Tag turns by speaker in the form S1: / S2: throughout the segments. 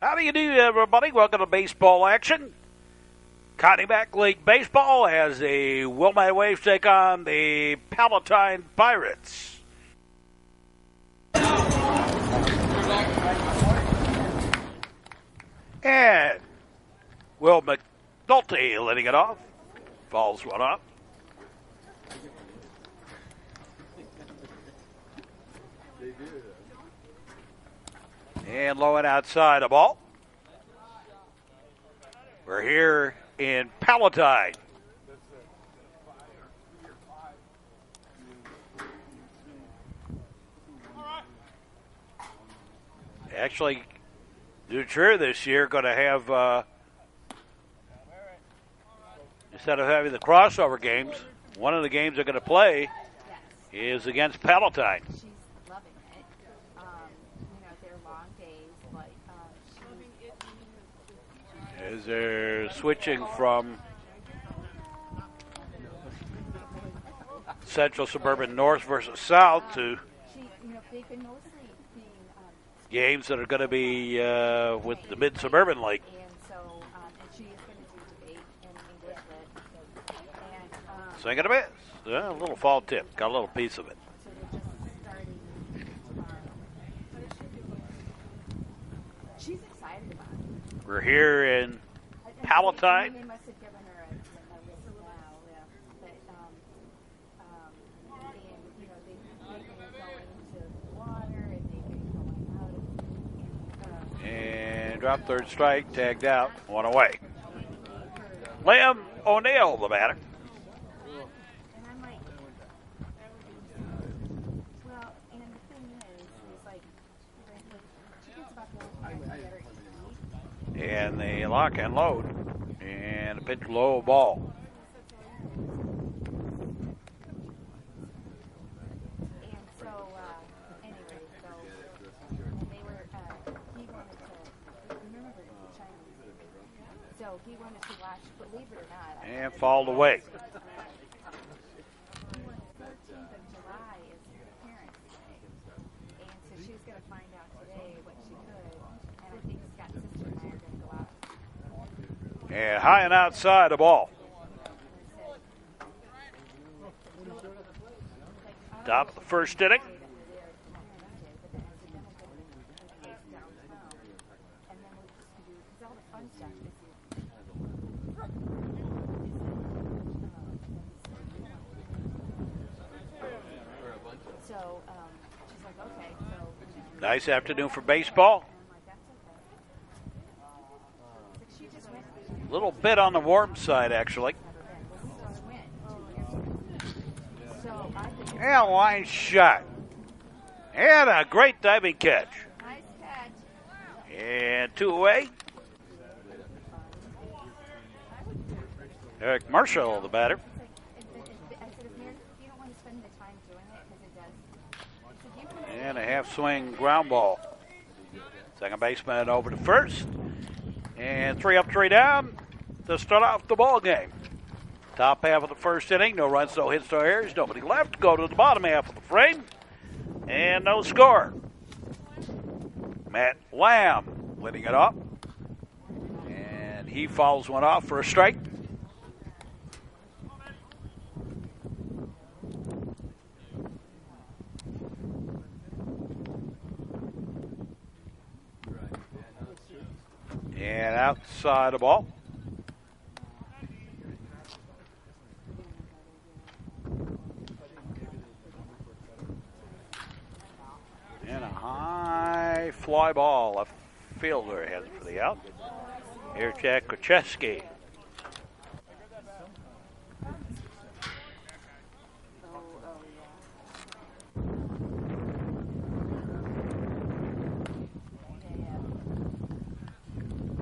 S1: How do you do, everybody? Welcome to baseball action. Connie Mack League baseball as the Wilmette Waves take on the Palatine Pirates. And Will McNulty letting it off. Falls one up. And low and outside the ball. We're here in Palatine. Actually, New Trier this year going to have, instead of having the crossover games, one of the games they're going to play is against Palatine.
S2: She's loving it. They're long days, but
S1: as they're switching from central suburban north versus south to
S2: they've been mostly being
S1: games that are going to be with the mid-suburban league.
S2: and so and she is going to do debate in English lit.
S1: Swing and a miss. A little fall tip. Got a little piece of it.
S2: So they're just starting tomorrow. She's excited about it.
S1: We're here in Palatine.
S2: They must have given her a list now, yeah. But and they've been going to water and they've been going out
S1: And drop third strike, tagged out, one away. Liam O'Neill, the batter.
S2: And I'm like, well, and the thing is like, she gets about the only time to get her eat.
S1: And they lock and load. And a pitch low ball.
S2: And so, anyway, so and they were, he wanted to, remember the Chinese, so he wanted to watch, believe it or not.
S1: And fouled away.
S2: 14th of July is her parents' day. And so she was going to find out today what she could, and I think Scott's sister and I are going to go out.
S1: And high and outside the ball. Top of the first inning.
S2: So she's like, okay, so.
S1: Nice afternoon for baseball.
S2: She just went.
S1: A little bit on the warm side, actually.
S2: So I think
S1: And a line shot. And a great diving catch.
S2: nice catch.
S1: And two away. Eric Marshall, the batter.
S2: I said, if you don't want to spend the time doing it, because it does. I said, you can.
S1: And a half swing ground ball. Second baseman over to first. And 3 up, 3 down to start off the ball game. Top half of the first inning, no runs, no hits, no errors, nobody left. Go to the bottom half of the frame, and no score. Matt Lamb leading it up, and he fouls one off for a strike. And outside the ball. And a high fly ball. Left fielder has it for the out. Here's Jack Krzyzewski.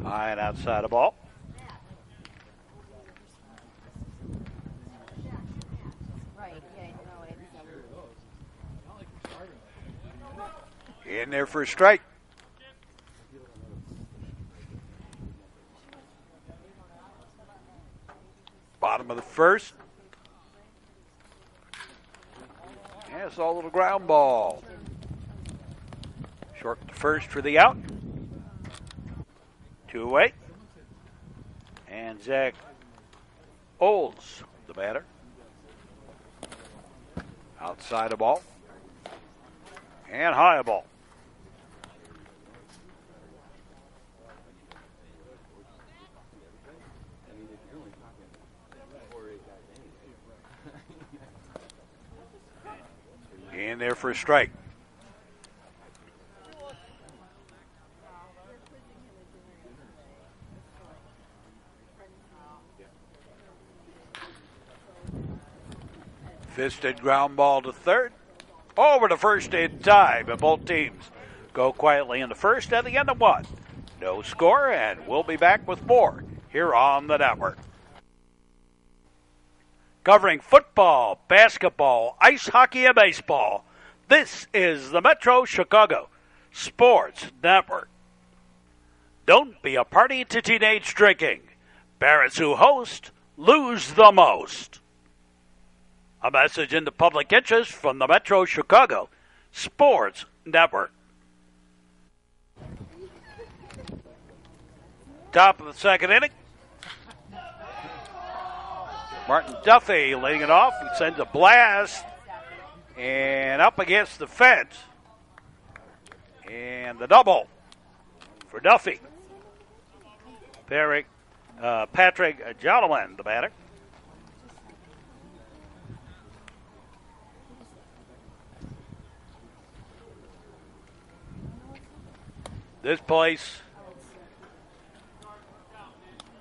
S1: High and outside the ball.
S2: Right, yeah, no, it's.
S1: In there for a strike. Bottom of the first. And it's a little ground ball. Short to first for the out. 2-way. And Zach Olds, the batter. Outside the ball. And high ball. In there for a strike. Fisted ground ball to third. Over to first in time, and both teams go quietly in the first at the end of one. No score, and we'll be back with more here on the network. Covering football, basketball, ice hockey, and baseball, this is the Metro Chicago Sports Network. Don't be a party to teenage drinking. Parents who host lose the most. A message in the public interest from the Metro Chicago Sports Network. Top of the second inning. Martin Duffy leading it off. He sends a blast and up against the fence. And the double for Duffy. Patrick Jolliman, the batter. This place,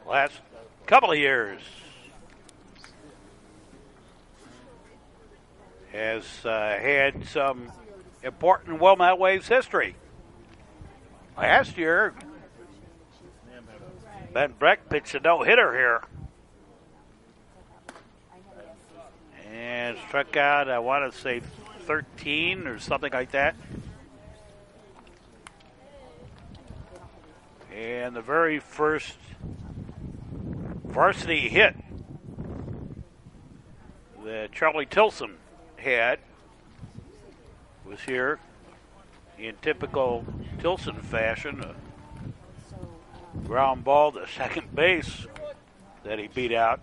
S1: last couple of years, has had some important Wilmette Waves history. Last year, Ben Breck pitched a no-hitter here. And struck out, I want to say 13 or something like that. And the very first varsity hit that Charlie Tilson had was here in typical Tilson fashion. A ground ball to second base that he beat out.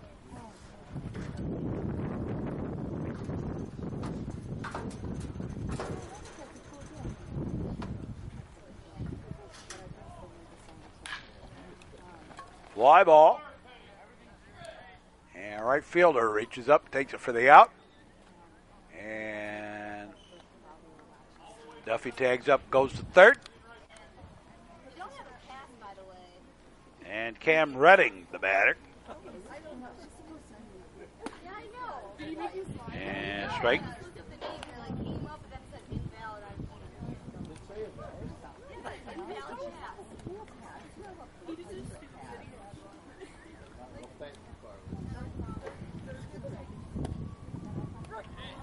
S1: Fly ball. And right fielder reaches up, takes it for the out. And Duffy tags up, goes to third. And Cam Redding, the batter. And strike.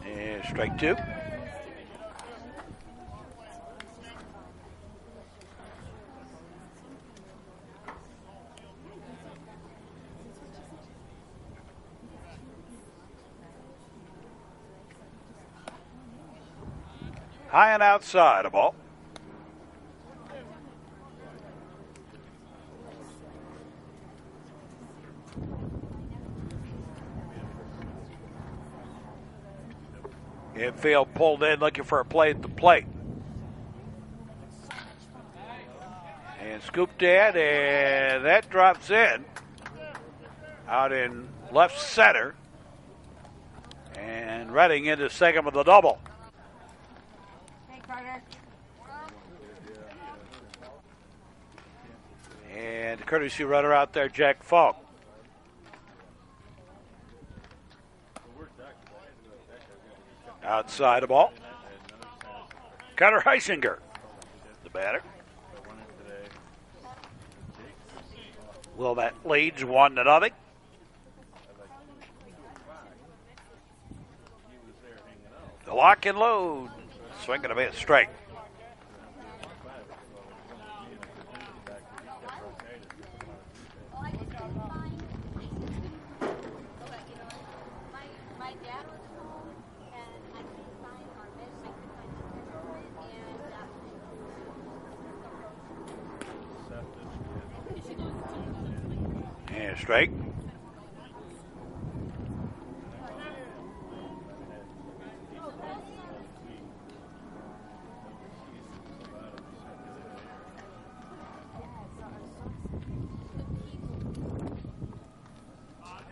S1: And strike two. High and outside a ball. Infield pulled in, looking for a play at the plate. And scooped in, and that drops in. Out in left center. And Redding into second with a double. And courtesy runner out there, Jack Falk. Outside the ball. Connor Heisinger, the batter. Wilmette leads 1-0. The lock and load. Swing and a miss, strike. strike.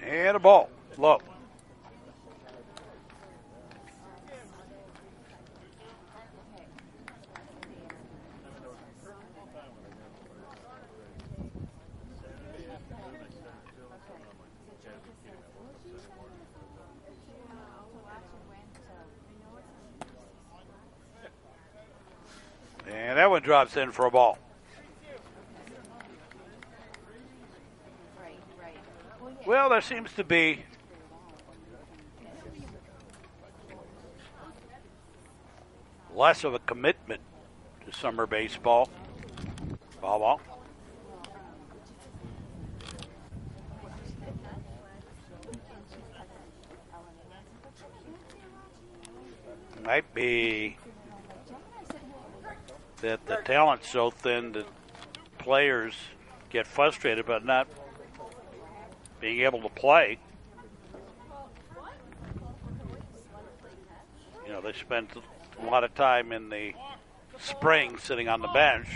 S1: And a ball, low. And that one drops in for a ball. Well, there seems to be less of a commitment to summer baseball. Ball. Might be that the talent's so thin that players get frustrated about not being able to play. You know, they spend a lot of time in the spring sitting on the bench.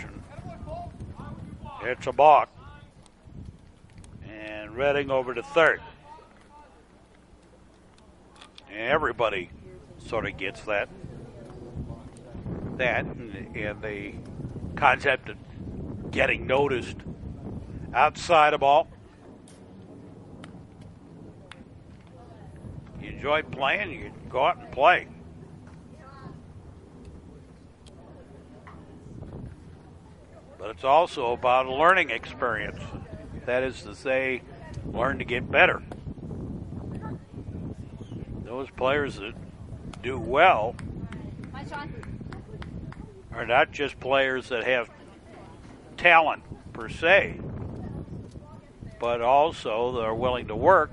S1: And it's a balk. And Redding over to third. And everybody sort of gets that. And the concept of getting noticed outside a ball. You enjoy playing, you go out and play. But it's also about a learning experience. That is to say, learn to get better. Those players that do well are not just players that have talent per se, but also they're willing to work.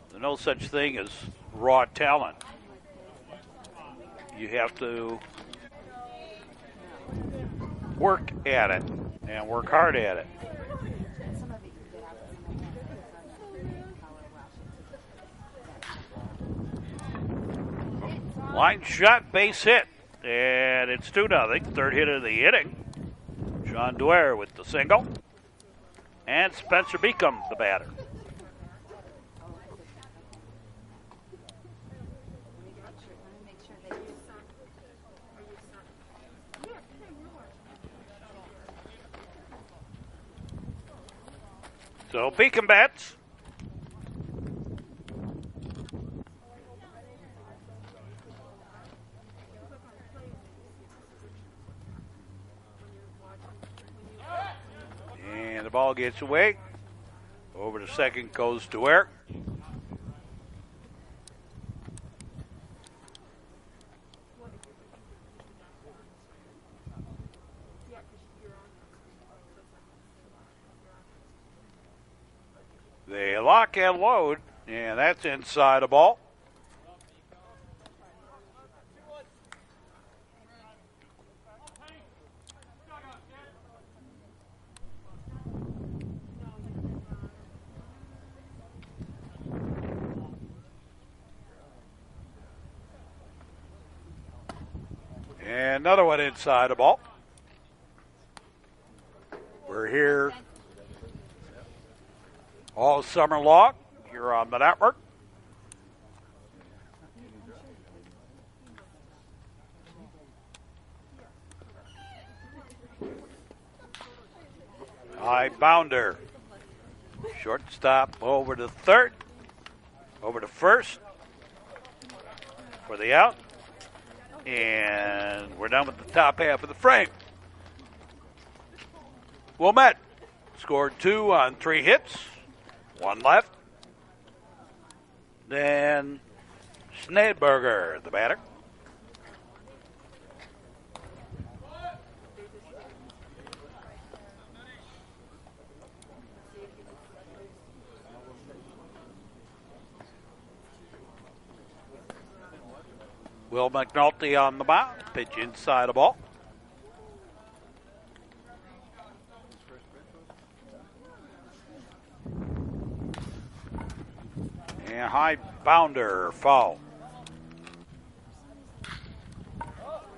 S1: There's no such thing as raw talent. You have to work at it and work hard at it. Line shot, base hit, and it's 2-0. Third hit of the inning. John Dwyer with the single, and Spencer Beacom, the batter. So Beacom bats. And the ball gets away. Over to second goes Dwyer. They lock and load, and that's inside a ball. And another one inside a ball. We're here all summer long here on the network. High bounder. Shortstop over to third. Over to first for the out. And we're done with the top half of the frame. Wilmette scored 2 on 3 hits. 1 left. Then Schneeberger, the batter. Will McNulty on the mound. Pitch inside a ball. And high bounder, foul.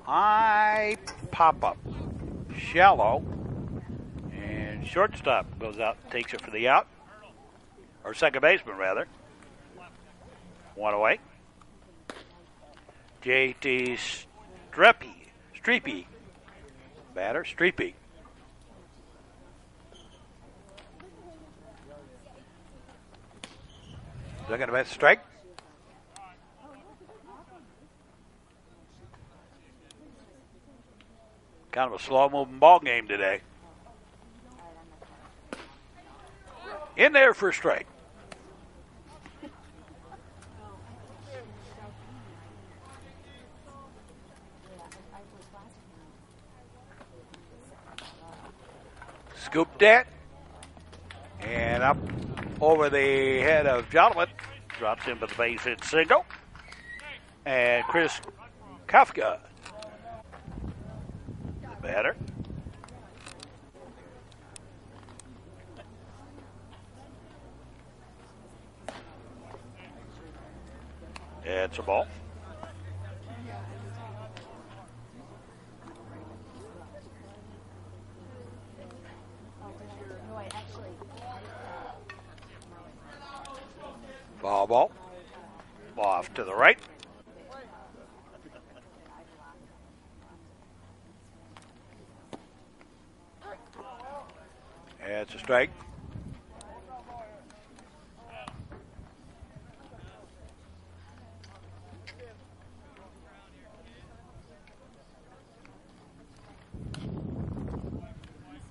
S1: High pop-up, shallow, and shortstop goes out, takes it for the out, or second baseman rather. One away. J.T. Streepy, batter, Streepy. Second base strike. Kind of a slow-moving ball game today. In there for a strike. Scooped that. And up over the head of Jonathan. Drops him to the base hit single. And Chris Kafka, the batter. It's a ball. Ball. Off to the right. It's a strike.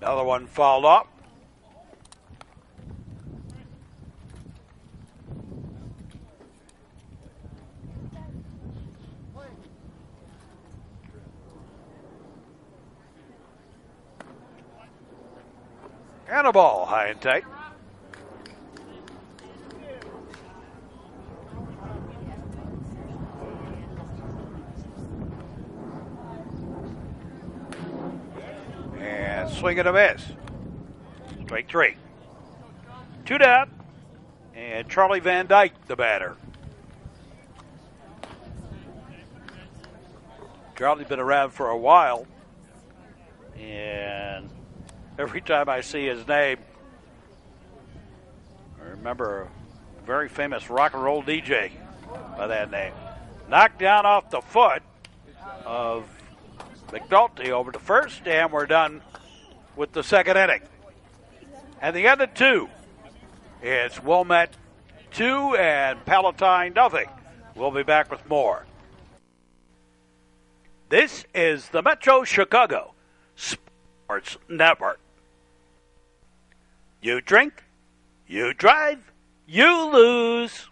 S1: Another one fouled up. And a ball, high and tight. And swing and a miss. Strike three. Two down. And Charlie Van Dyke, the batter. Charlie's been around for a while. And every time I see his name, I remember a very famous rock and roll DJ by that name. Knocked down off the foot of McNulty over to first, and we're done with the second inning. And the other two, it's Wilmette 2 and Palatine nothing. We'll be back with more. This is the Metro Chicago Sports Network. You drink, you drive, you lose.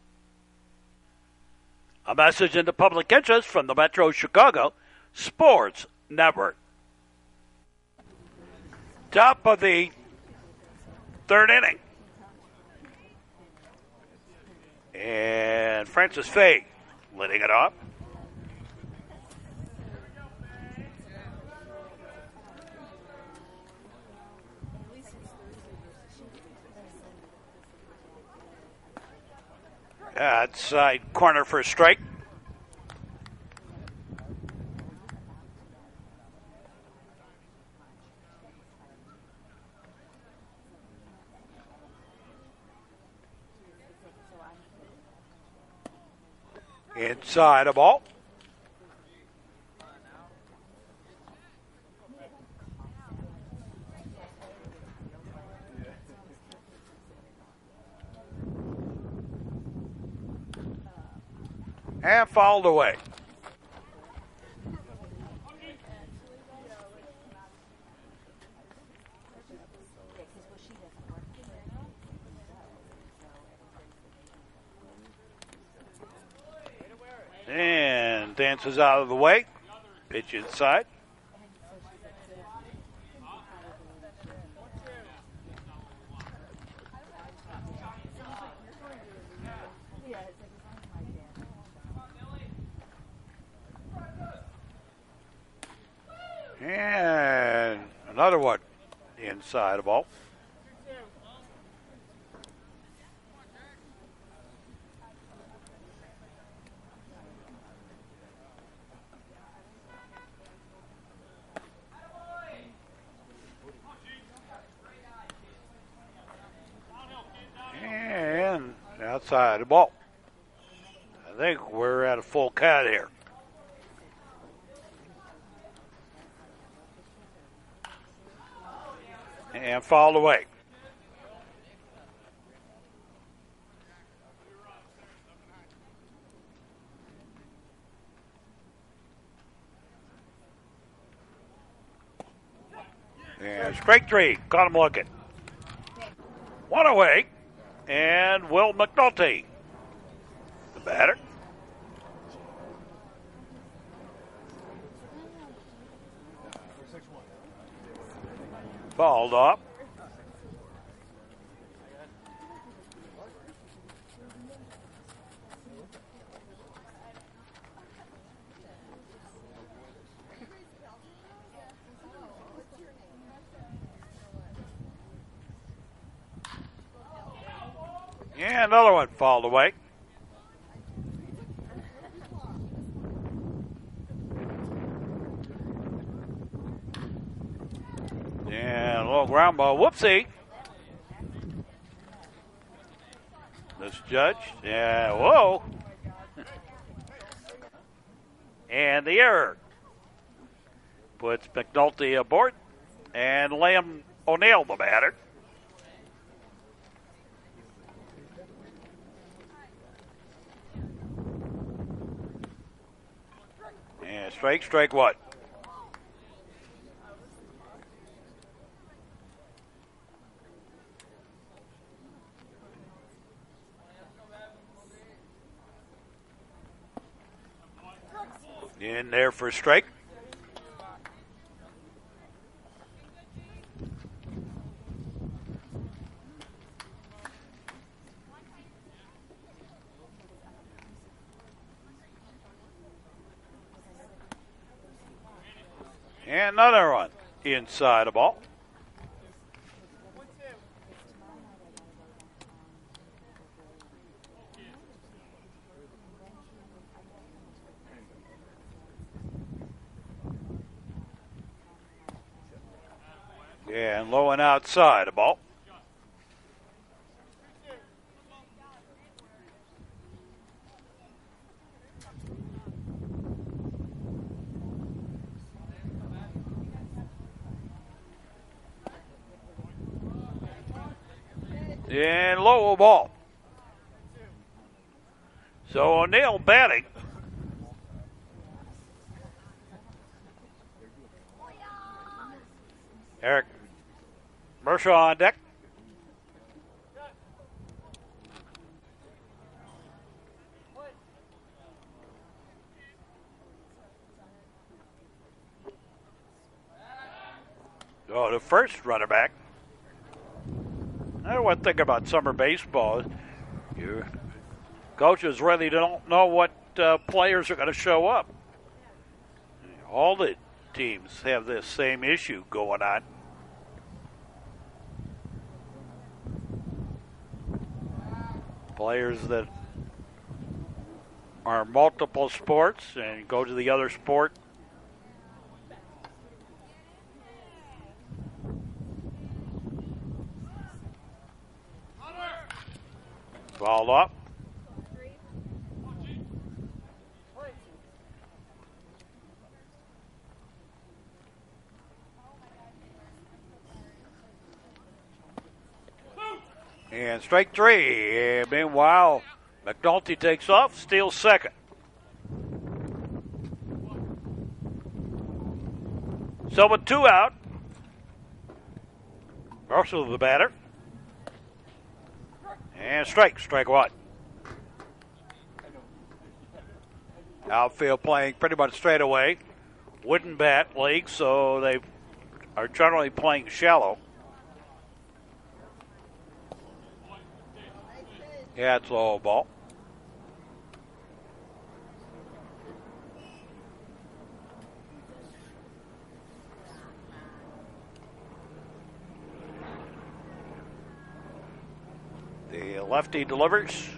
S1: A message in the public interest from the Metro Chicago Sports Network. Top of the third inning. And Francis Fay leading it off. Outside corner for a strike. Inside a ball. And fouled away. And dances out of the way. Pitch inside. And another one inside the ball. outside the ball. I think we're at a full count here. And fouled away. And strike three. Caught him looking. One away. And Will McNulty, the batter. Fouled up. And another one fouled away. And a little ground ball. Whoopsie. Misjudged. Yeah, whoa. And the error puts McNulty aboard. And Liam O'Neill, the batter. And strike one. In there for a strike. And another one inside the ball. And low and outside the ball. And low ball. So O'Neill batting. Eric Mershaw on deck. Oh, the first runner back. I know one thing about summer baseball. You coaches really don't know what players are going to show up. All the teams have this same issue going on. Players that are multiple sports and go to the other sport. Fouled up. And strike three. And meanwhile, McNulty takes off, steals second. So with two out, Russell the batter. And strike one. Outfield playing pretty much straight away. Wooden bat league, so they are generally playing shallow. Yeah, it's low ball. The lefty delivers.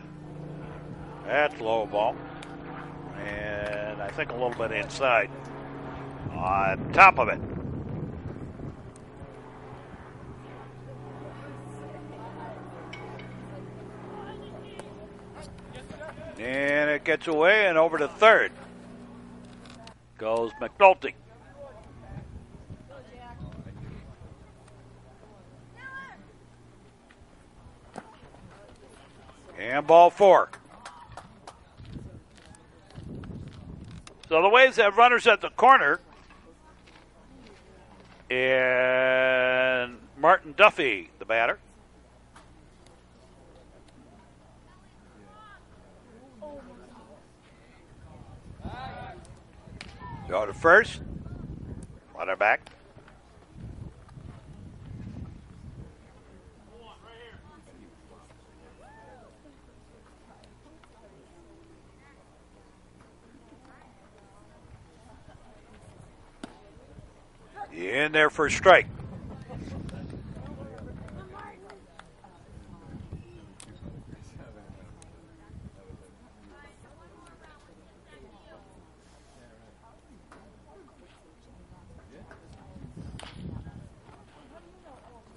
S1: That's low ball. And I think a little bit inside. On top of it. And it gets away and over to third goes McNulty. And ball 4. So the Waves have runners at the corner. And Martin Duffy, the batter. Go to first. Runner back. In there for a strike.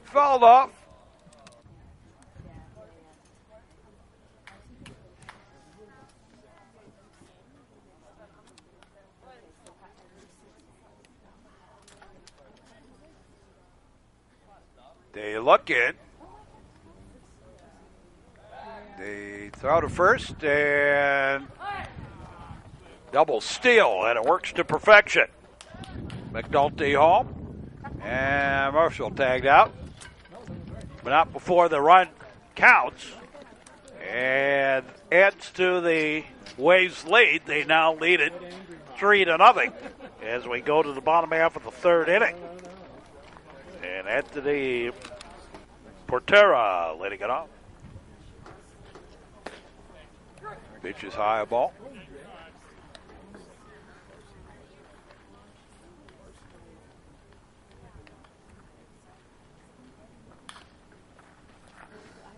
S1: Fouled off. They look in. They throw to first and double steal, and it works to perfection. McNulty home and Marshall tagged out, but not before the run counts and adds to the Waves lead. They now lead it 3-0 as we go to the bottom half of the third inning. And Anthony Portera letting it off. Pitch is high, a ball.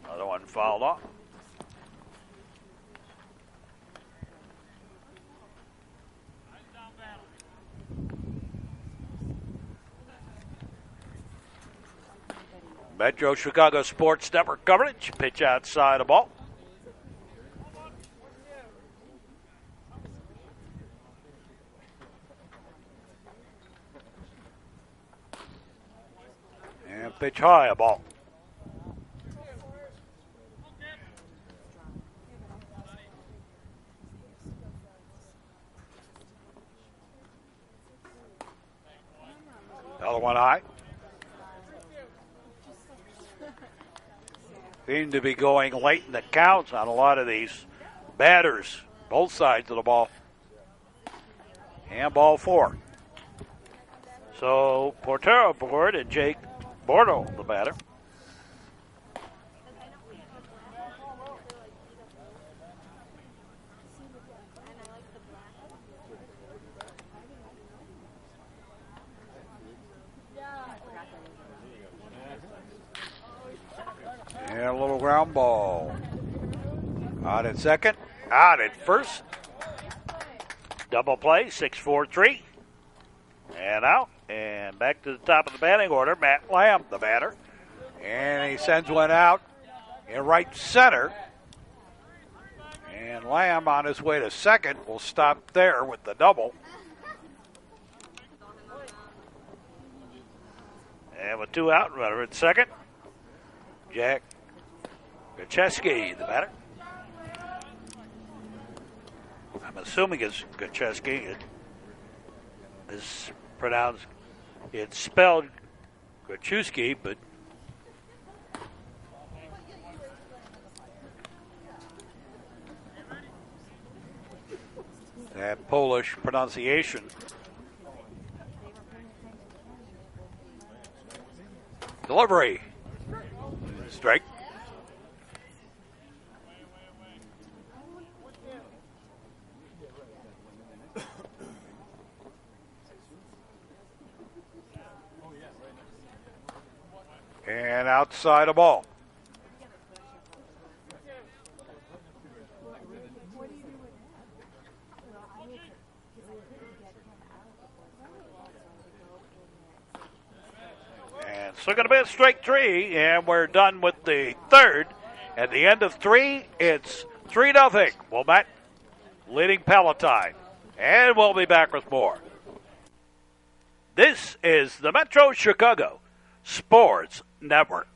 S1: Another one fouled off. Metro Chicago Sports Network coverage. Pitch outside a ball. And pitch high a ball. Another one high. Seem to be going late in the counts on a lot of these batters, both sides of the ball. And ball 4. So Portero aboard and Jake Bordeaux, the batter. And a little ground ball. Out at second. Out at first. Double play, 6-4-3. And out. And back to the top of the batting order, Matt Lamb, the batter. And he sends one out in right center. And Lamb on his way to second will stop there with the double. And with 2 out, runner at second. Jack Gacheski, the batter. I'm assuming it's Gacheski. It's pronounced, it's spelled Gachuski, but that Polish pronunciation. Delivery. Strike. And outside a ball. And so going to be a strike 3, and we're done with the third. At the end of 3, it's 3-0. Wilmette leading Palatine. And we'll be back with more. This is the Metro Chicago Sports Network.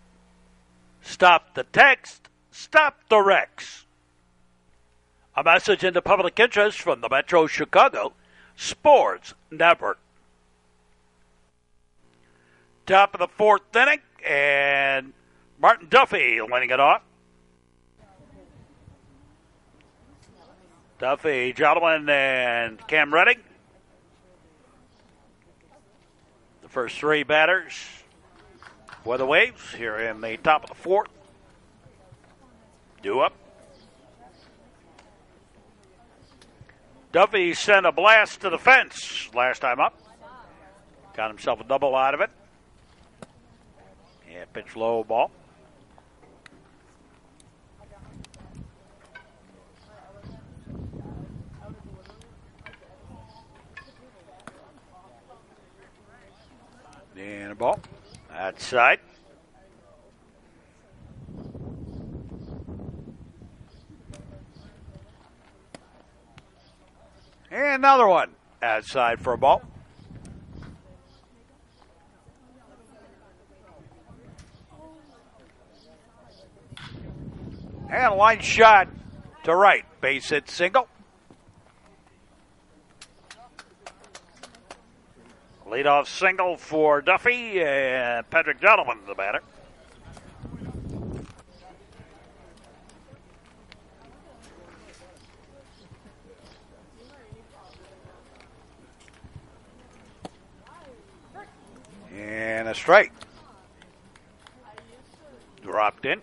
S1: Stop the text, stop the wrecks. A message in the public interest from the Metro Chicago Sports Network. Top of the fourth inning, and Martin Duffy leading it off. Duffy, Jolwin, and Cam Redding. The first three batters for the Waves here in the top of the fourth. Due up. Duffy sent a blast to the fence last time up. Got himself a double out of it. Yeah, pitch low ball. And a ball. Outside. And another one outside for a ball. And a line shot to right. Base hit single. Leadoff single for Duffy, and Patrick Donovan, the batter. And a strike. Dropped in.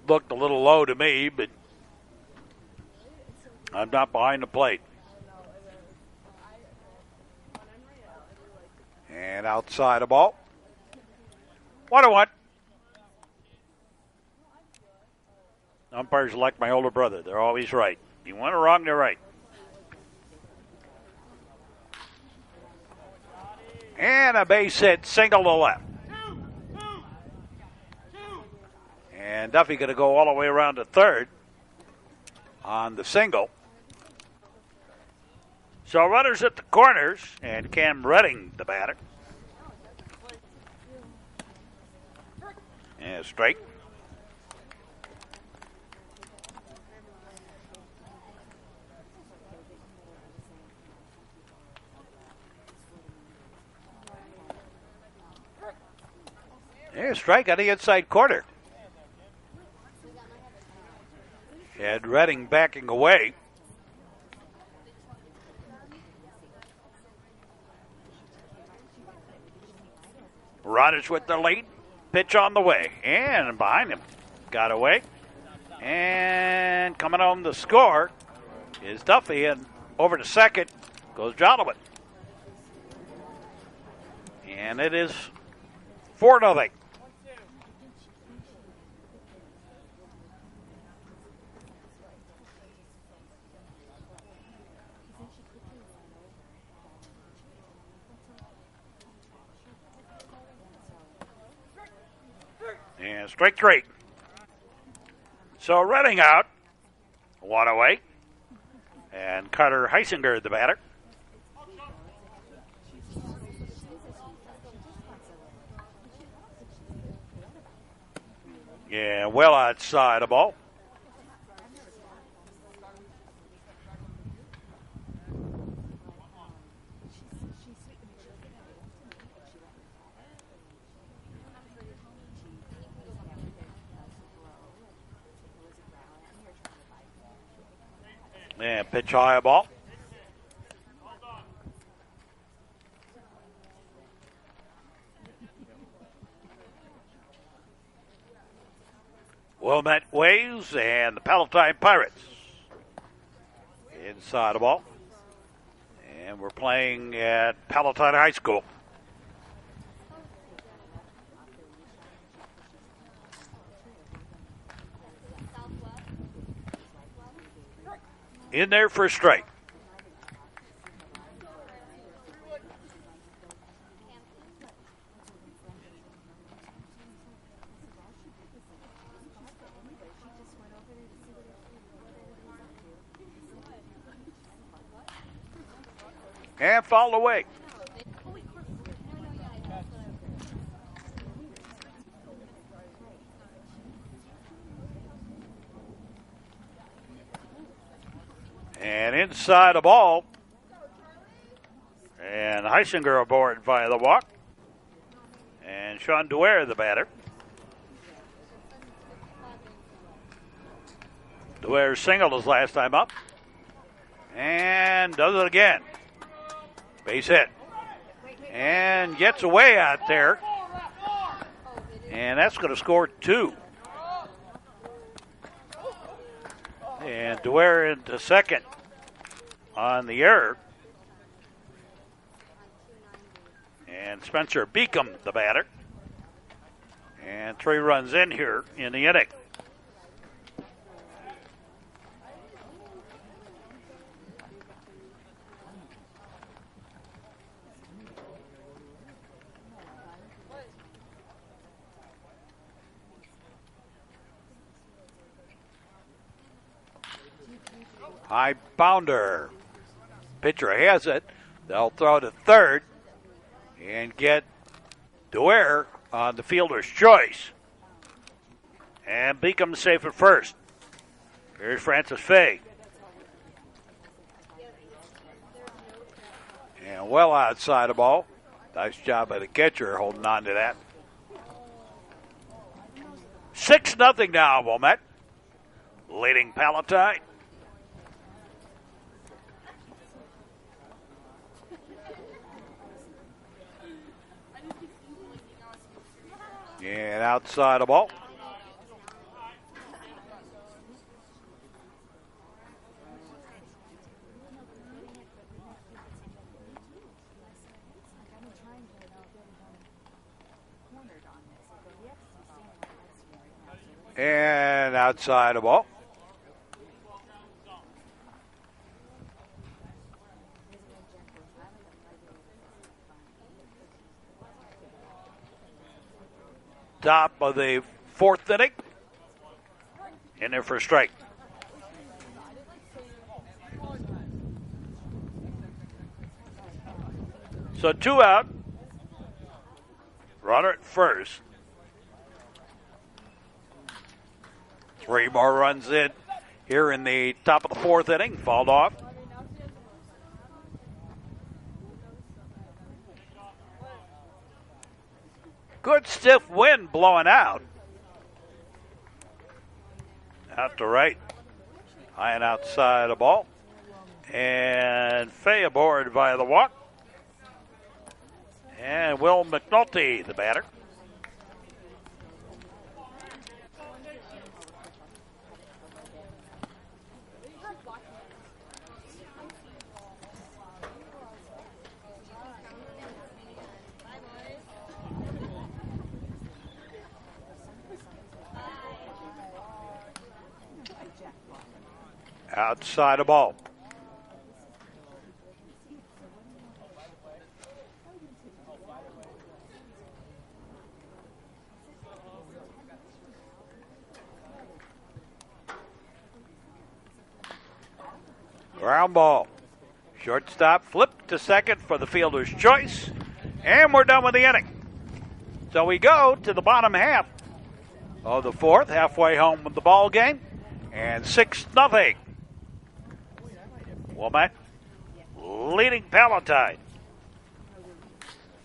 S1: Looked a little low to me, but I'm not behind the plate. And outside the ball. 1-1. Umpires are like my older brother. They're always right. You want it wrong, they're right. And a base hit single to left. And Duffy going to go all the way around to third on the single. So runners at the corners, and Cam Redding, the batter. And strike. And strike on the inside corner. And Redding backing away. Runners with the lead. Pitch on the way. And behind him. Got away. And coming home to score is Duffy. And over to second goes Jolwin. And it is 4-0. And strike three. So Redding out. One away. And Carter Heisinger, the batter. Yeah, well outside the ball. And pitch high a ball. Wilmette Waves and the Palatine Pirates. Inside the ball. And we're playing at Palatine High School. In there for a strike. and fouled away. And inside the ball. And Heisinger aboard via the walk. And Sean Dwyer, the batter. Dwyer singled his last time up. And does it again. Base hit. And gets away out there. And that's going to score 2. And Dwyer into second on the error. And Spencer Beacom, the batter. And 3 runs in here in the inning. High bounder. Pitcher has it. They'll throw to third and get Dwyer on the fielder's choice. And Beacom safe at first. Here's Francis Fay. And well outside the ball. Nice job by the catcher holding on to that. 6-0 now, Wilmette. Leading Palatine. And outside the ball. And outside the ball. Top of the 4th inning. In there for a strike. So 2 out. Runner at first. 3 more runs in here in the top of the 4th inning. Fouled off. Good stiff wind blowing out. Out to right. High and outside the ball. And Fay aboard via the walk. And Will McNulty, the batter. Outside the ball. Ground ball. Shortstop flipped to second for the fielder's choice. And we're done with the inning. So we go to the bottom half of the 4th, halfway home with the ball game. And 6-0. Wilmette leading Palatine.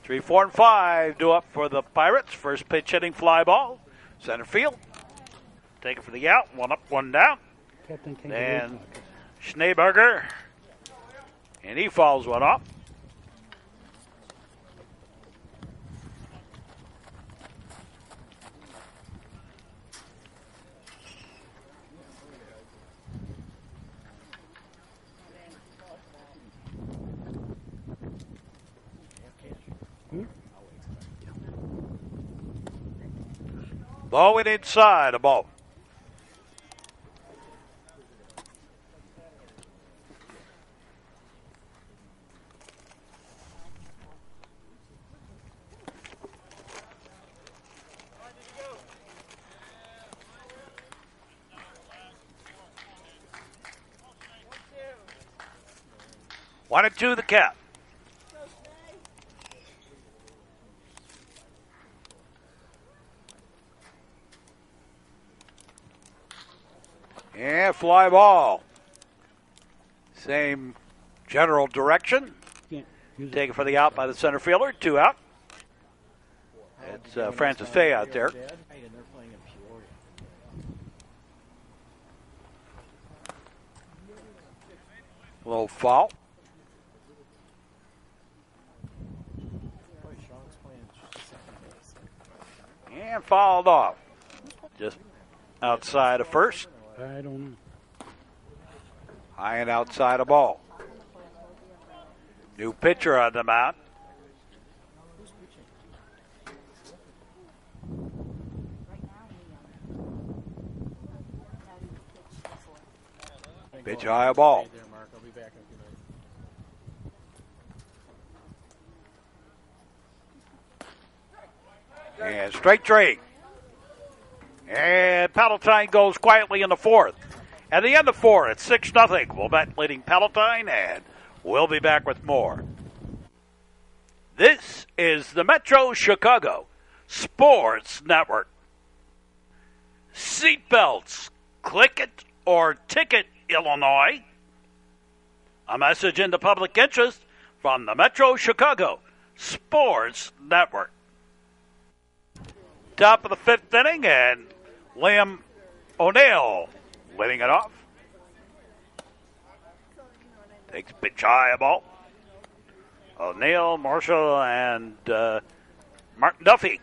S1: 3, 4, and 5 due up for the Pirates. First pitch hitting fly ball. Center field. Take it for the out. 1 up, 1 down. And Schneeberger. And he fouls one off. Low and inside a ball. One and 2 the count. And fly ball. Same general direction. Taken for the out by the center fielder. 2 out. It's Francis Fay out there. Low foul. And fouled off. Just outside of first.
S3: I don't know.
S1: High and outside of ball. New pitcher on the mound. Pitch high ball. And straight trade. And Palatine goes quietly in the fourth. At the end of 4, it's 6-0. Wilmette leading Palatine, and we'll be back with more. This is the Metro Chicago Sports Network. Seatbelts, click it or ticket, Illinois. A message in the public interest from the Metro Chicago Sports Network. Top of the 5th inning, and Liam O'Neill leading it off. Takes pitch high ball. O'Neill, Marshall, and Martin Duffy.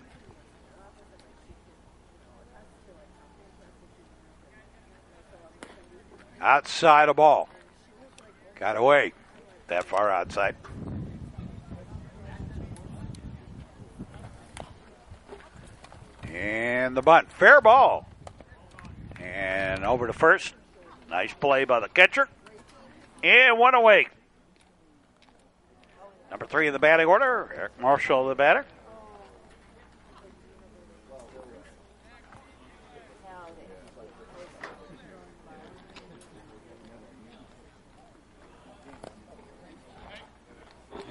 S1: Outside of ball. Got away. That far outside. And the bunt. Fair ball. And over to first. Nice play by the catcher. And 1 away. Number 3 in the batting order, Eric Marshall, the batter.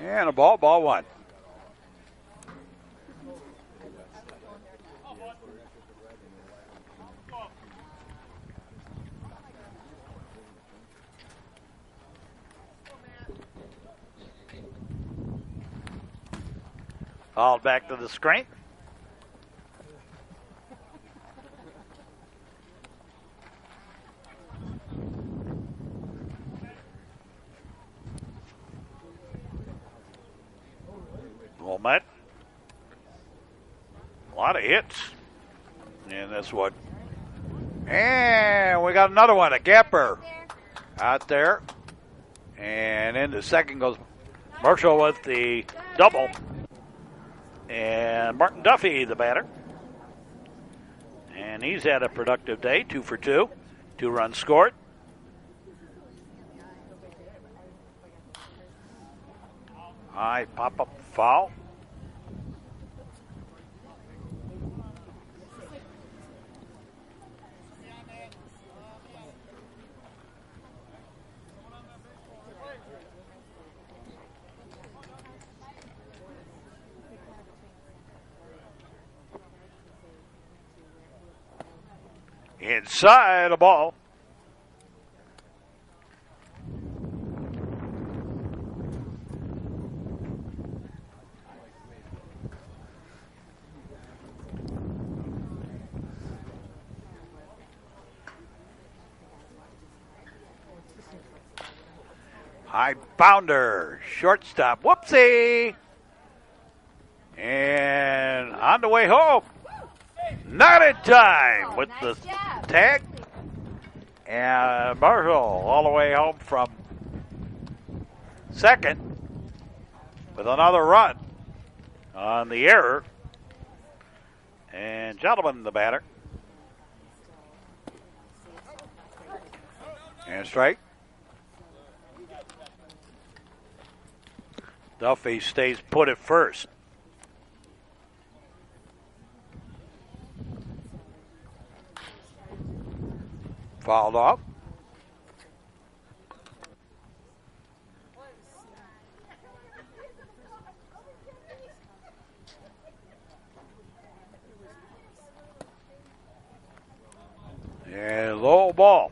S1: And a ball 1. All back to the screen. Wilmette. A lot of hits in this one. And we got another one, a gapper out there. And into second goes Marshall with the double. And Martin Duffy, the batter. And he's had a productive day, 2 for 2. 2 runs scored. High pop-up foul. Inside the ball. High bounder, shortstop, whoopsie. And on the way home. Not in time with the tag. And Marshall all the way home from second with another run on the error. And Gentleman, the batter. And strike. Duffy stays put at first. Fouled off. And low ball.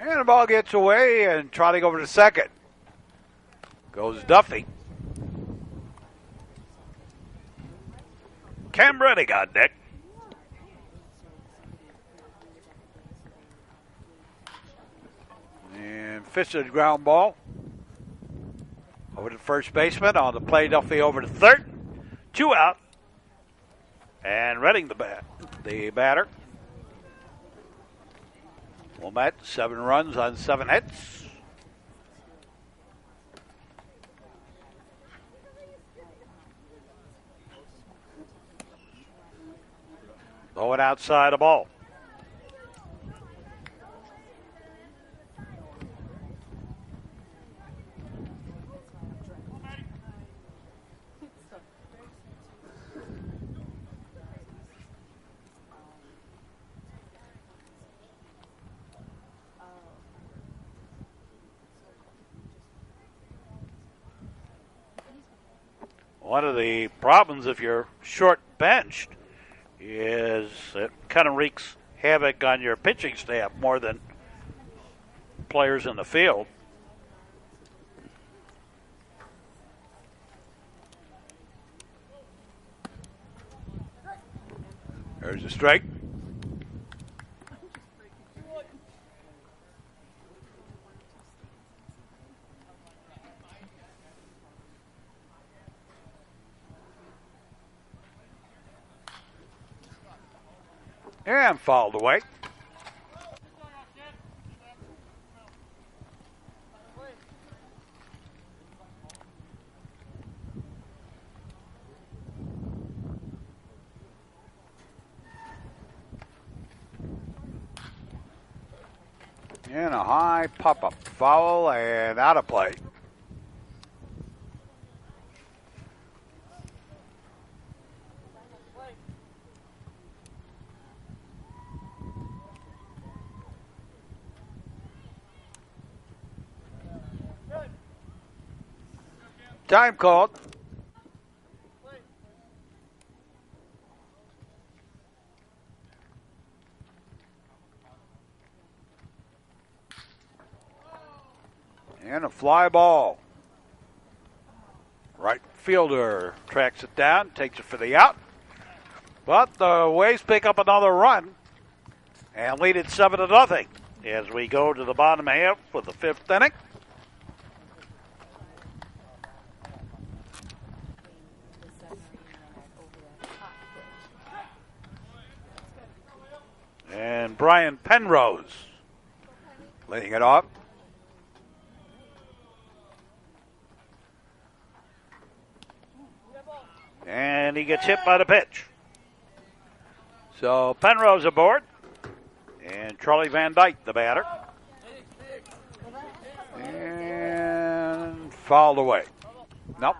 S1: And the ball gets away, and trotting over to second goes Duffy. Cam Reddick on deck. And fisted ground ball over to first baseman. On the play, Duffy over to third. 2 out. And Redding the batter. Wilmette, 7 runs on 7 hits. Low and outside the ball. One of the problems if you're short benched is it kind of wreaks havoc on your pitching staff more than players in the field. There's a strike. And fouled away. And a high pop-up foul and out of play. Time called. And a fly ball. Right fielder tracks it down, takes it for the out. But the Waves pick up another run and lead it 7-0 as we go to the bottom half with the 5th inning. And Brian Penrose leading it off. And he gets hit by the pitch. So Penrose aboard. And Charlie Van Dyke, the batter. And fouled away. Nope.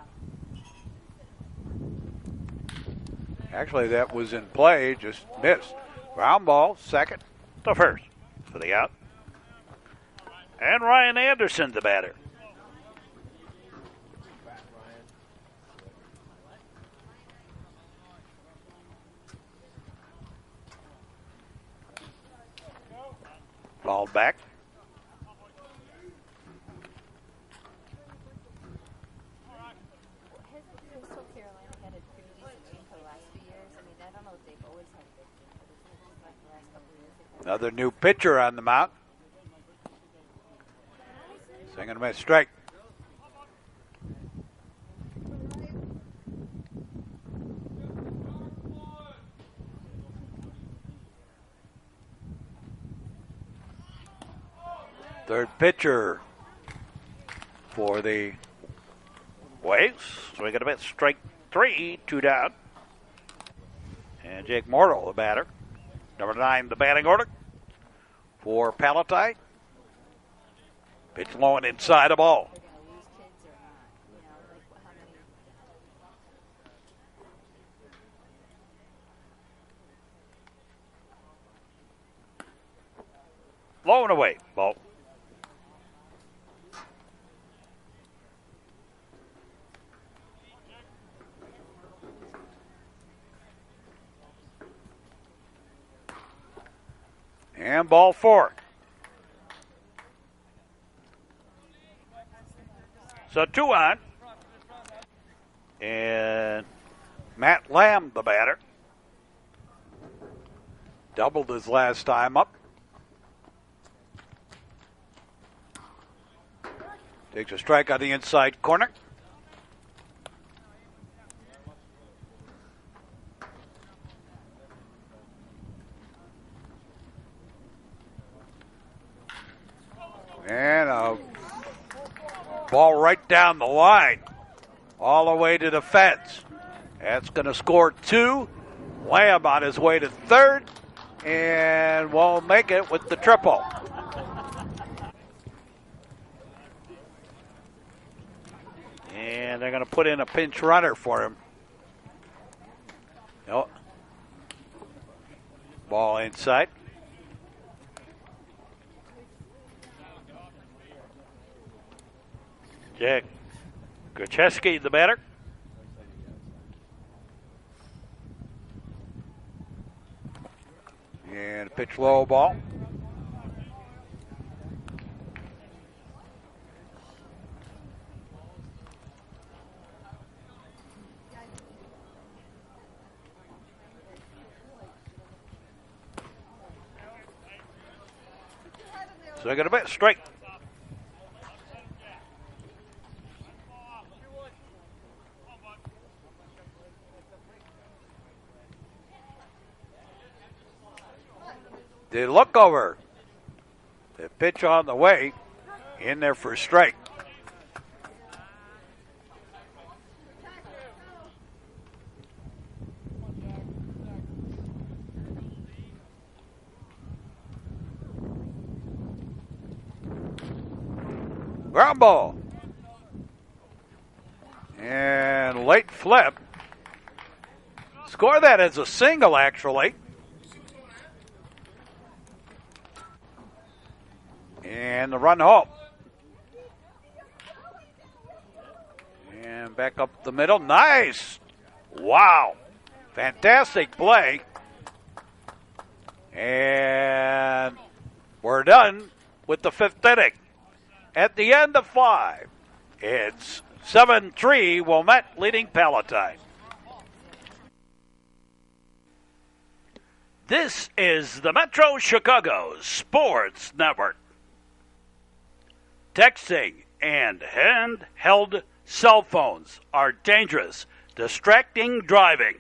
S1: Actually, that was in play, just missed. Ground ball, second to first for the out. And Ryan Anderson, the batter. Ball back. Another new pitcher on the mound. Swing and a miss, strike. Third pitcher for the Waves. Swing and a miss, strike 3, 2 down. And Jake Mortal, the batter. Number 9, the batting order for Palatine. Pitch low and inside the ball. Low and away, ball. And ball 4. So 2 on. And Matt Lamb, the batter. Doubled his last time up. Takes a strike on the inside corner. And a ball right down the line, all the way to the fence. That's going to score 2. Lamb on his way to third, and won't make it with the triple. And they're going to put in a pinch runner for him. Nope. Ball inside. Jack Grucheski, the batter. And pitch low ball. So they got a bit straight. The look over. The pitch on the way. In there for a strike. Ground ball. And late flip. Score that as a single, actually. And the run home. And back up the middle. Nice. Wow. Fantastic play. And we're done with the 5th inning. At the end of 5, it's 7-3, Wilmette leading Palatine. This is the Metro Chicago Sports Network. Texting and handheld cell phones are dangerous, distracting driving.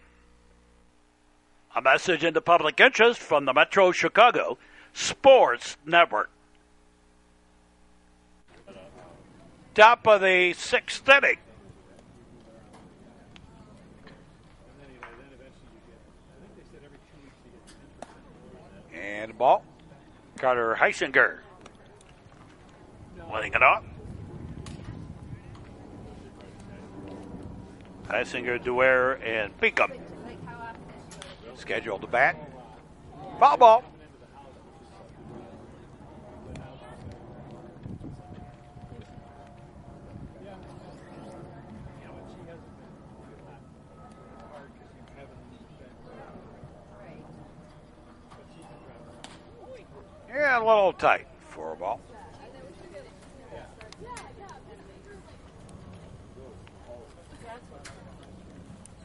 S1: A message into public interest from the Metro Chicago Sports Network. Top of the 6th inning. And the ball. Carter Heisinger letting it off. Heisinger, Dwyer, and Beacom scheduled to bat. Foul ball. Yeah, a little tight for a ball.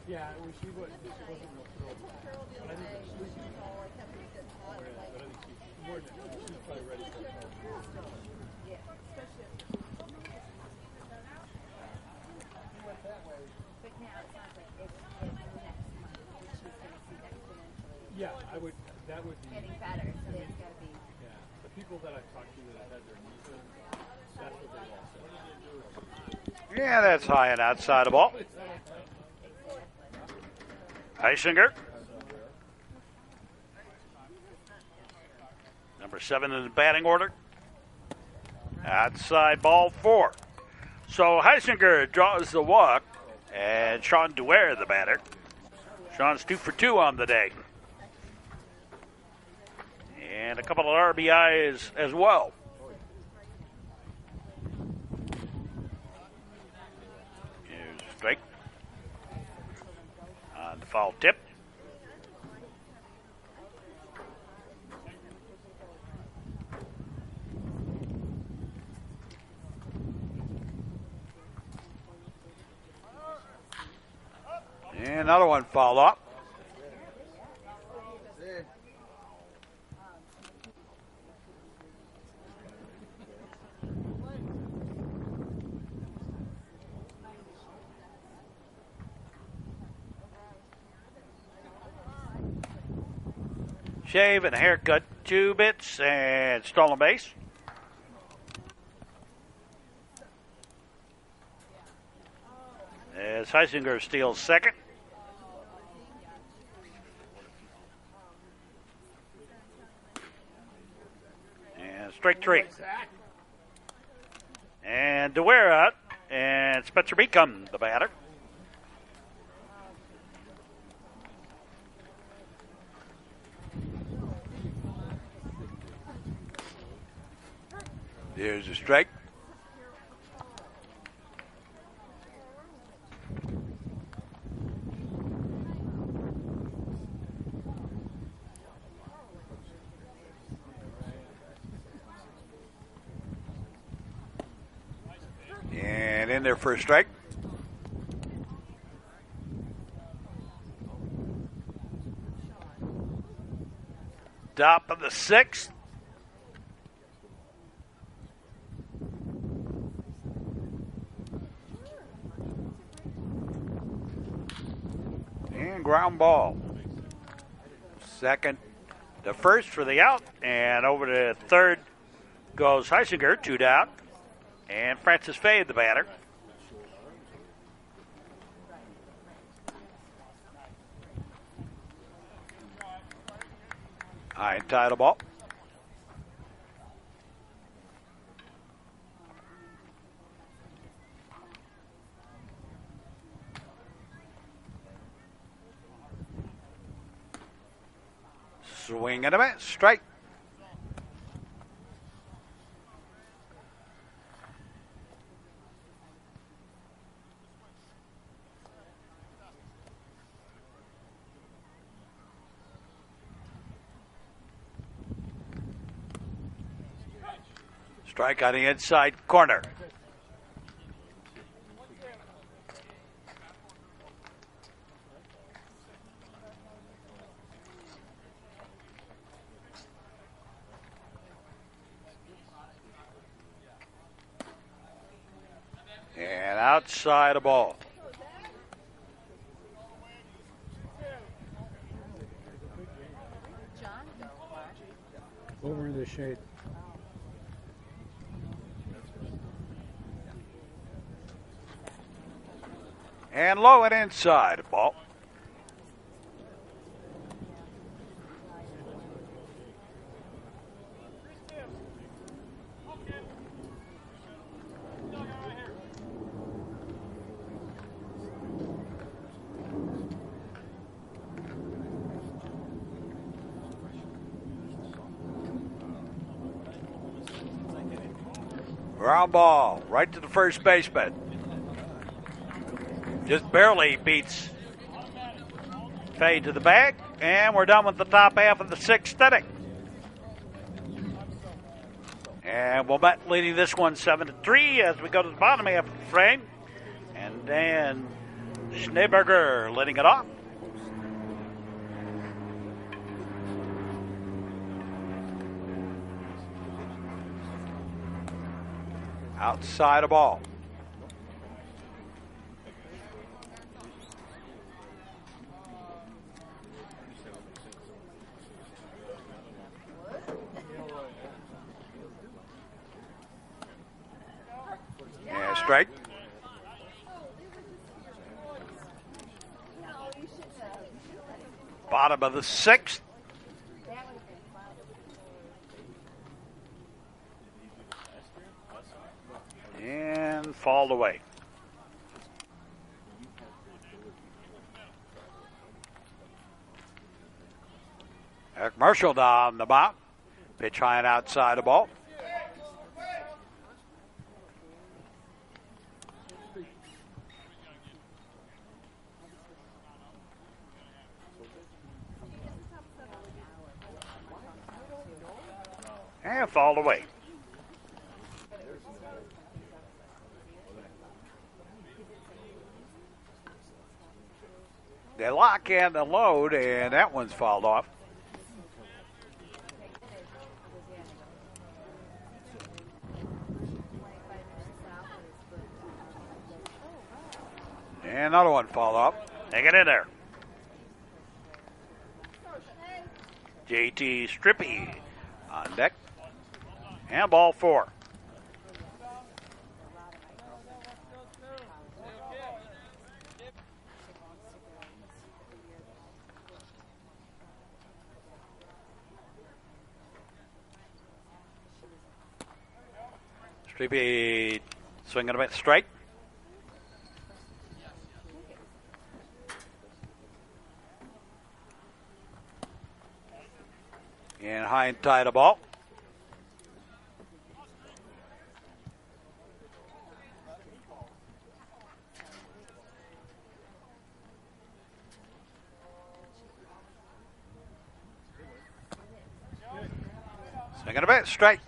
S3: Yeah, she wasn't real thrilled. But I think she's more than she's probably ready for it. Yeah, that would be
S2: getting better, so it's got to be.
S3: Yeah, the people that I've talked to that had their knees in, that's what they all said.
S1: Yeah, that's high and outside the ball. Heisinger. Number 7 in the batting order. Outside ball 4. So Heisinger draws the walk, and Sean Dwyer, the batter. Sean's 2 for 2 on the day. And a couple of RBIs as well. Here's a strike. On the foul tip. And another one fouled up. Shave and haircut, 2 bits, and stolen base. As Heisinger steals second. And strike 3. And DeWare out, and Spencer Beacom, the batter. Here's a strike. And in there for a strike. Top of the 6th. And ground ball. Second to first for the out. And over to third goes Heisinger, 2 down. And Francis Fay, the batter. High and tight ball. Swing and a miss. Strike. Strike on the inside corner. And outside a ball.
S3: Over in the shade.
S1: And low and inside ball. Ground ball right to the first baseman. Just barely beats Fade to the bag, and we're done with the top half of the 6th inning. And Wilmette leading this one 7-3 as we go to the bottom half of the frame. And then Schneeberger leading it off. Outside a ball. Yeah, strike. Bottom of the 6th. And fouled away. Eric Marshall down the mound. Pitch high and outside the ball. And fouled away. They lock and load, and that one's fouled off. And another one fouled off. They get in there. JT Strippy on deck. And ball 4. Strippy swinging a bit straight. And high and tight a ball. Swinging a bit straight.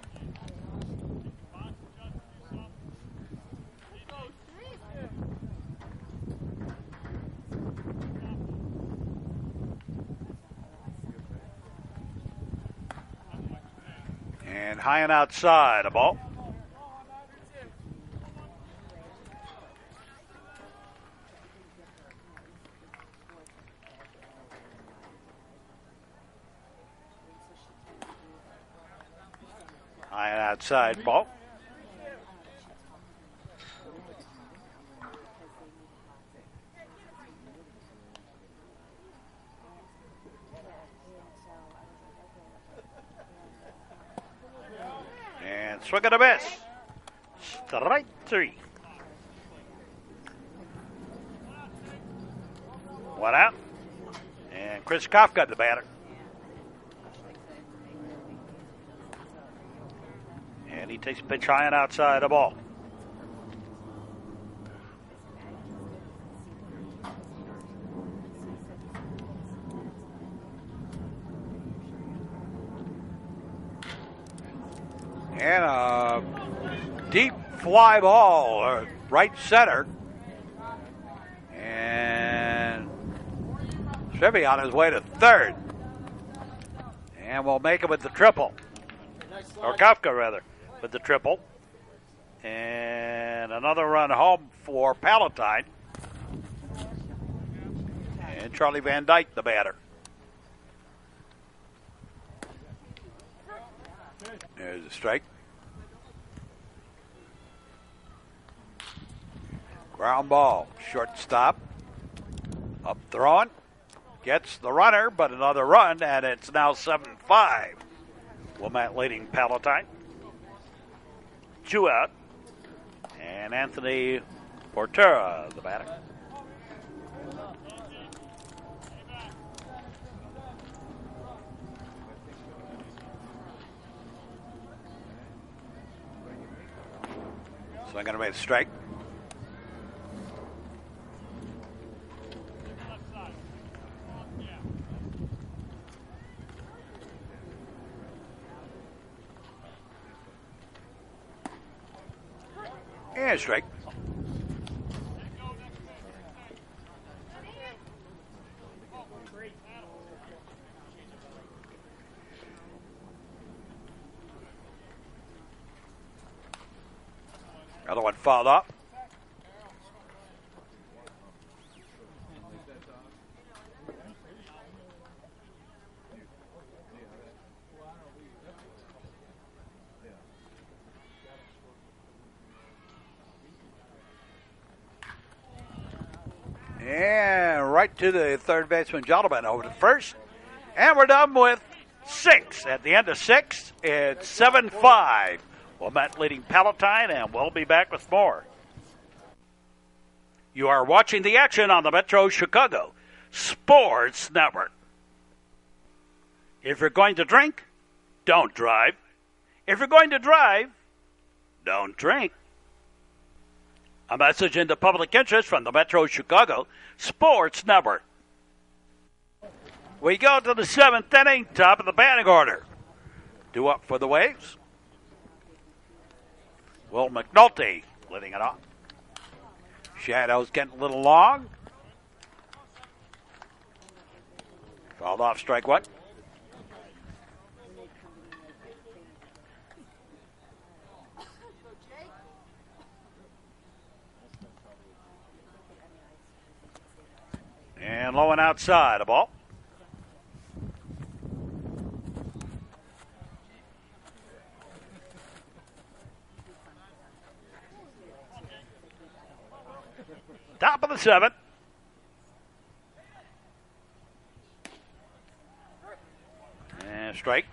S1: And high and outside a ball. High and outside ball. And swing and a miss. Strike 3. One out. And Chris Kafka, the batter. And he takes a pitch high and outside the ball. And a deep fly ball, right center. And Strippy on his way to third. And we'll make it with the triple. Or Kafka, rather, with the triple. And another run home for Palatine. And Charlie Van Dyke, the batter. There's a strike. Ground ball, shortstop. Up throwing. Gets the runner, but another run, and it's now 7-5. Wilmette leading Palatine. 2 out. And Anthony Portera, the batter. So I'm going to make a strike. And strike. Another one fouled off. And right to the third baseman, gentleman, over to first. And we're done with 6. At the end of 6, it's 7-5. Wilmette leading Palatine, and we'll be back with more. You are watching the action on the Metro Chicago Sports Network. If you're going to drink, don't drive. If you're going to drive, don't drink. A message in the public interest from the Metro Chicago Sports Network. We go to the 7th inning, top of the batting order. 2 up for the Waves. Will McNulty leading it off. Shadows getting a little long. Fouled off strike one. And low and outside, a ball. Top of the seventh. And strike.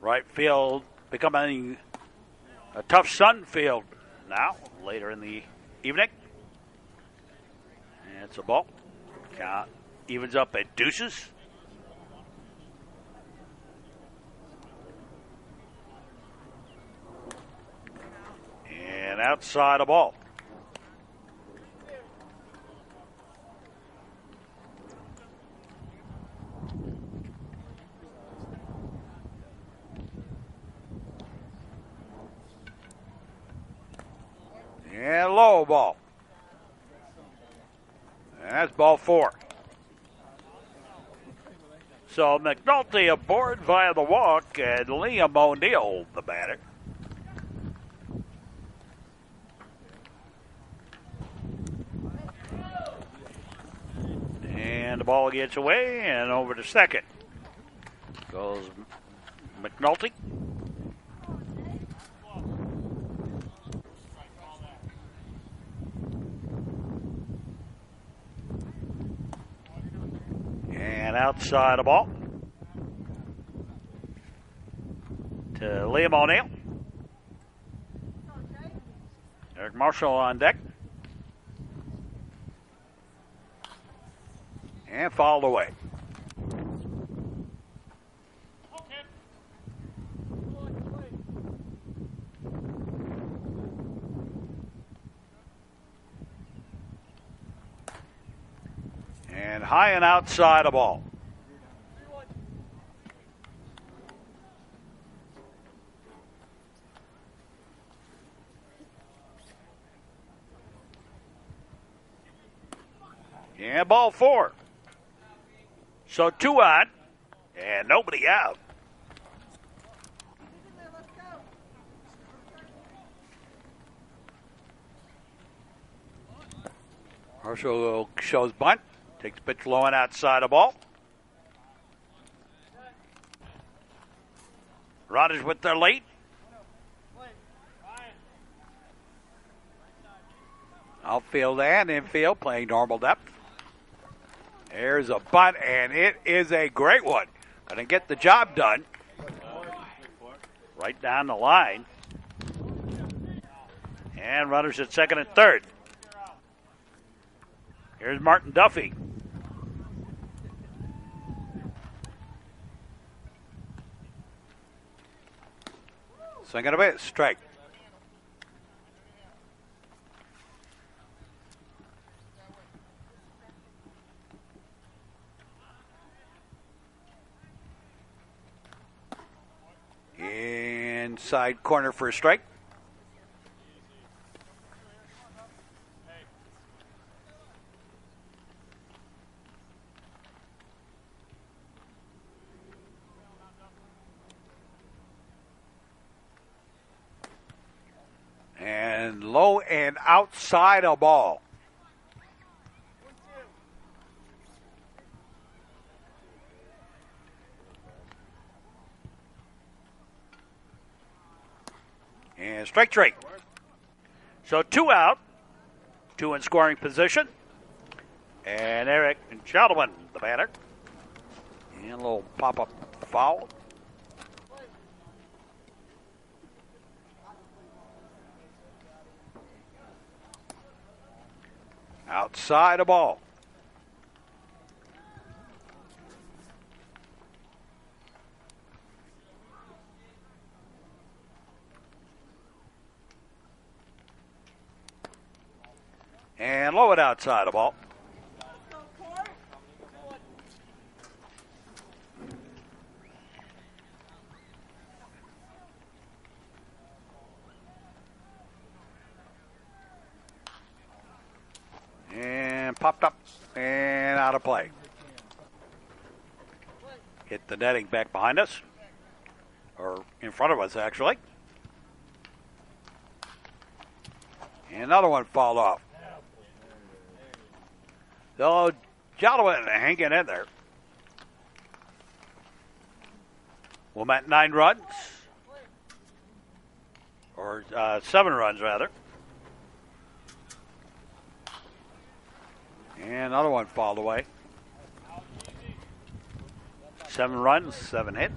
S1: Right field becoming a tough sun field now, later in the evening. And it's a ball. Count evens up at deuces. And outside a ball. And low ball. And that's ball four. So McNulty aboard via the walk, and Liam O'Neill, the batter. And the ball gets away, and over to second goes McNulty. And outside the ball to Liam O'Neill. Eric Marshall on deck. And fouled away. And high and outside a ball. And ball four. So two on and nobody out. Marshall shows bunt. Takes pitch low and outside a ball. Rogers with their lead. Outfield and infield playing normal depth. There's a bunt, and it is a great one. Going to get the job done. Right down the line. And runners at second and third. Here's Martin Duffy. Swing and a miss, strike. Inside corner for a strike. And low and outside a ball. And strike three. So two out, two in scoring position. And Eric Sheldon, the batter. And a little pop-up foul. Outside a ball. And low it outside a ball. popped up and out of play. Hit the netting back behind us, or in front of us, actually. And another one fouled off. So, Gentlemen hanging in there. Wilmette 9 runs, or 7 runs, rather. And another one fouled away. 7 runs, 7 hits.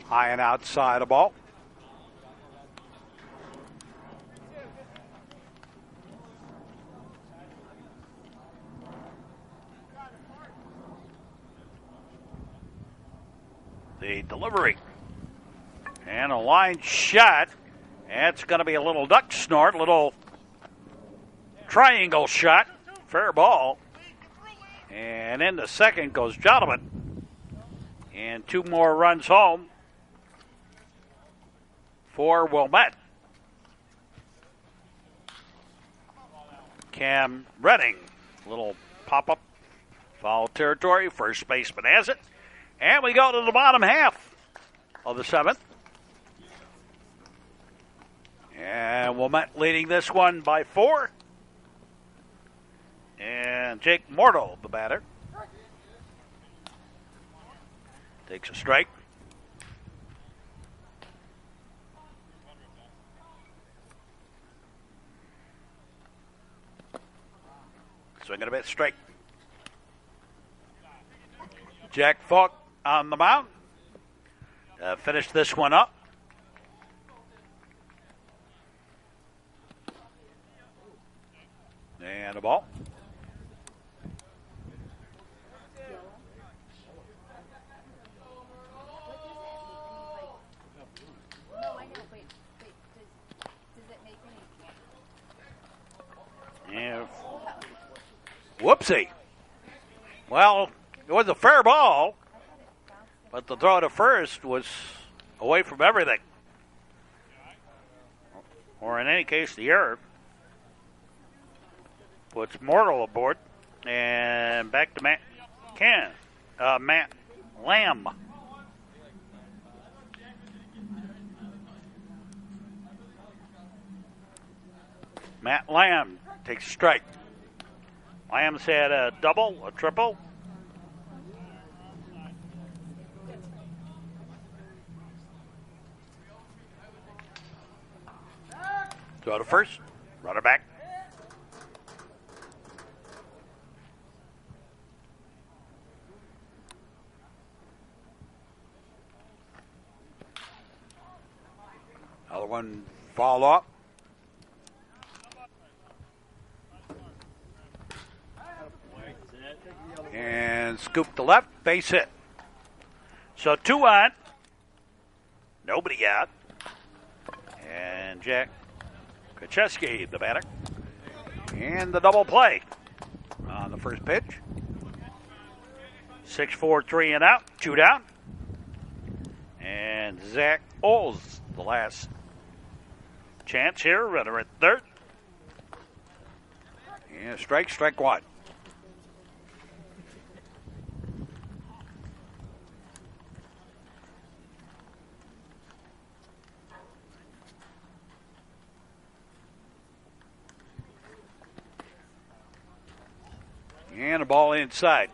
S1: High and outside the ball. The delivery. And a line shot. That's going to be a little duck snort, little triangle shot. Fair ball. And in the second goes Gentleman. And 2 more runs home for Wilmette. Cam Redding. Little pop-up. Foul territory. First baseman has it. And we go to the bottom half of the 7th. And Wilmette leading this one by 4. And Jake Mortal, the batter, takes a strike. Swinging a bit straight. Jack Falk on the mound. Finish this one up. And a ball. Yeah. Whoopsie. Well, it was a fair ball, but the throw to first was away from everything. Or in any case, the error puts Mortal aboard. And back to Matt Lamb. Matt Lamb takes a strike. Lamb's had a double, a triple. Throw to first, runner back. Another one fall off. And scoop to left, base hit. So 2 on, nobody out. And Jack Kacheski, the batter. And the double play on the first pitch. 6-4, 3 and out, 2 down. And Zach Oles, the last chance here, runner at third. And strike 1. And a ball inside.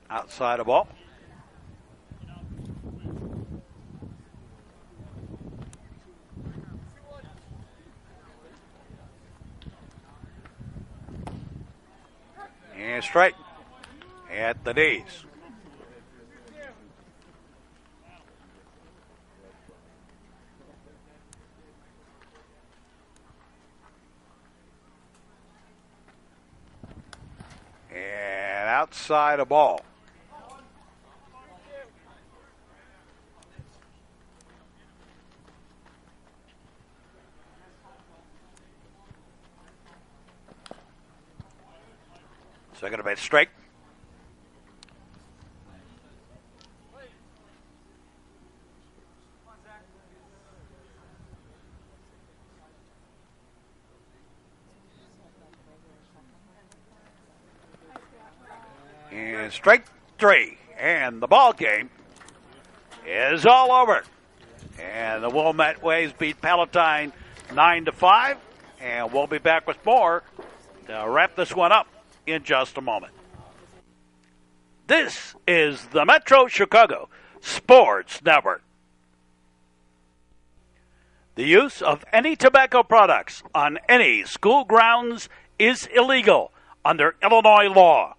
S1: Outside a ball. And strike at the knees. And outside a ball. Second base straight. And strike 3. And the ball game is all over. And the Wilmette Waves beat Palatine 9-5. And we'll be back with more to wrap this one up in just a moment. This is the Metro Chicago Sports Network. The use of any tobacco products on any school grounds is illegal under Illinois law.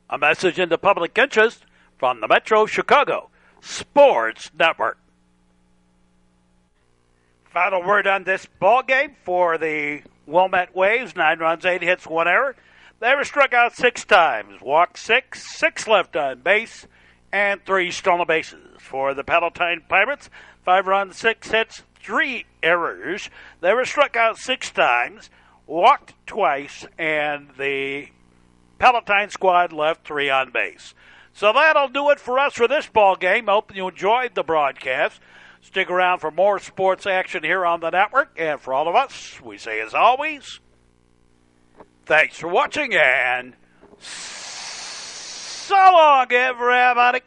S1: A message in the public interest from the Metro Chicago Sports Network. Final word on this ball game for the Wilmette Waves. 9 runs, 8 hits, 1 error. They were struck out 6 times, walked 6, 6 left on base, and 3 stolen bases. For the Palatine Pirates, 5 runs, 6 hits, 3 errors. They were struck out 6 times, walked twice, and the Palatine squad left 3 on base. So that'll do it for us for this ball game. Hope you enjoyed the broadcast. Stick around for more sports action here on the network. And for all of us, we say as always, thanks for watching and so long, everybody.